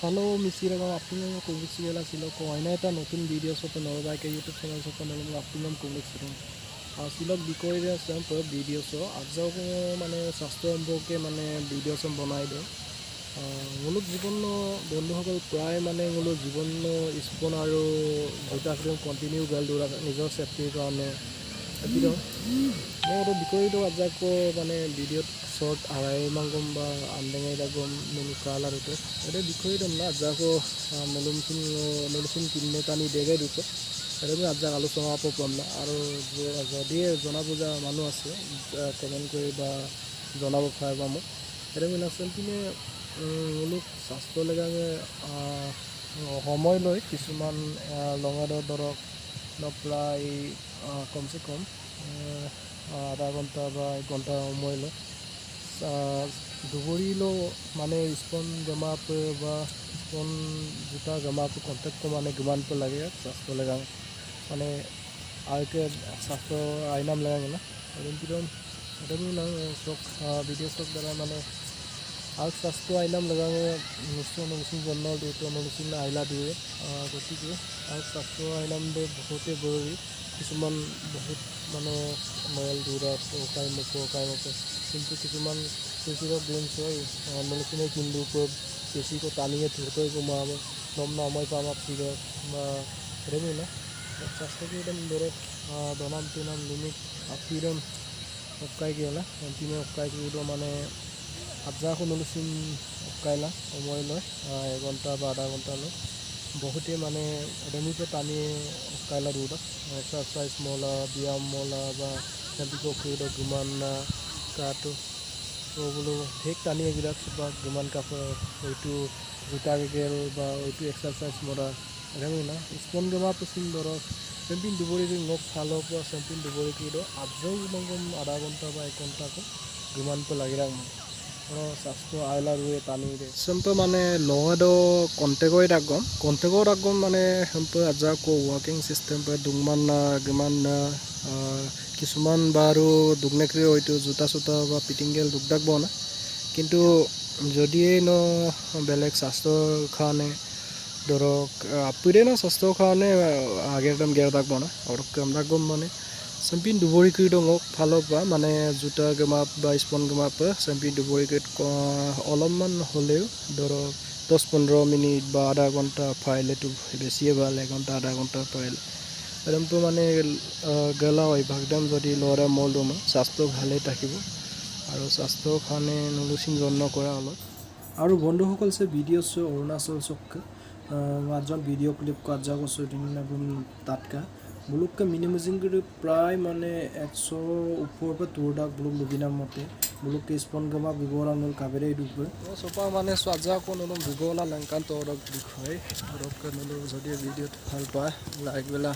Halo misira appungan komik sila sila ko aina eta notun video soto norba ke YouTube channel soto nolum appungan komik sila silok bikoire sampo video so ajau ko mane sastro amboke mane video sam banai do muluk জীবন বন্ধুসকল প্ৰায় মানে muluk জীবন স্পন আৰু দুটাকৰম continue গাল দুৰা নিজৰ সেফটিৰ কাৰণে এপিৰ মোৰ বিকৰিটো আজাকো মানে ভিডিঅ'ত শৰ্ট আৰাই মাংগম বা আন্দেঙাই দাগম মেনু কালাৰটো এতে বিকৰিটো না আজাকো মেলুমচিন কিনে টানি দেগে দুটো এতে মই আজাক আলোচনা পাম না আৰু যদি জনা বুজা মানুহ আছে কমেন্ট কৰি বা জনাব পাৰিবা মোক এতে মই নাচন্তিনে muluk স্বাস্থ্য লেগাঙে সময় লৈ কিছুমান লঙাদৰ ধৰক প্ৰায় কমসে কম আধা ঘণ্টা বা 1 ঘণ্টা সময় লৈ দুবৰিলো মানে স্পন জমাপ বা স্পন জোতা জমাপ কন্টেক্ট মানে গমান পে লাগে স্বাস্থ্য লেগাঙ মানে আইকে স্বাস্থ্য আইনাম লেগাঙ না এরকম এটামি না সব ভিডিও সব দ্বারা মানে আর স্বাস্থ্য আইনাম লাগাঙে নিশ্চয় অনুসূচন জন্ম দুটো অনুসূচন আইলা দিয়ে গতিকে আর স্বাস্থ্য আইনাম দে বহুতে জরুরি কিছুমান বহুত মানে ময়েল দূরা ওকাই মকে কিন্তু কিছুমান বেশিরভাগ দিন হয় অনুসূচনে কিন্তু বেশিকে টানিয়ে ধুতোই কমাব নম নময় পামাক ফিরে বা রেমি না স্বাস্থ্যকে একদম ধরে দনাম তিনাম লিমিট আপিরম ওকাই গেলা তিনে ওকাই কিন্তু মানে আজা অনুসূচন কাইলা সময় লয় 1 ঘণ্টা বা আধা ঘণ্টা লয় বহুতে মানে রেমিতে টানি কাইলা দৌড়া এক্সারসাইজ মলা ব্যায়াম মলা বা সেদিকে খেয়ে গুমান কাটো ওগুলো ঠিক টানি এগুলাক বা গুমান কাপড় ওইটু জুতা গেল বা ওইটু এক্সারসাইজ মরা রেমি না স্পন গমা পছন্দ ধরক সেম্পিন দুবরি নখ ভালো বা সেম্পিন দুবরি কিলো আজও মঙ্গম আধা ঘণ্টা বা 1 ঘণ্টা গুমান পে লাগি রাখ স্বাস্থ্য আইলা রুয়ে টানি দে সেম্পে মানে লঙাদো কন্টেকর আগম মানে সেম্পে আজা কো ওয়াকিং সিস্টেম পে দুংমান গমান কিছুমান বারু দুগনেক্রি হয়তো জুতা চুতা বা পিটিংগেল দুগদাক বনা কিন্তু যদিয়ে ন বেলেগ স্বাস্থ্যর কারণে ধরক আপুরে না স্বাস্থ্যর কারণে আগের দাম গেরদাক বনা আর কামদাক গম মানে সেম্পিন দুবরি কিডঙক ভালো পা মানে জুতা গমাপ বা স্পন গমাপ সেম্পিন দুবরি কিড অলপমান হলেও ধরক 10-15 মিনিট বা আধা ঘন্টা ফাইলে তো বেশি ভাল 1 ঘন্টা আধা ঘন্টা ফাইল এরকম মানে গলা অভ্যাসদাম যদি লরা মলদম স্বাস্থ্য ভালে থাকিব আৰু স্বাস্থ্যৰ কাৰণে নলুচিন যত্ন কৰা অলপ আৰু বন্ধুসকল সে ভিডিও সে অৰুণাচল চক আজন ভিডিও ক্লিপ কাজা করছে তাতকা মুলুককে মিনিমাইজিং করে প্রায় মানে 100 উপর পে তোরডাক ব্লক লুবিনা মতে মুলুককে স্পন গমা বিবরণ কাবেরে ডুবে সোপা মানে সাজা কোন নলম বিবরণ লঙ্কান তোরক বিষয় তোরক নলম যদি ভিডিও ভাল পায় লাইক বেলা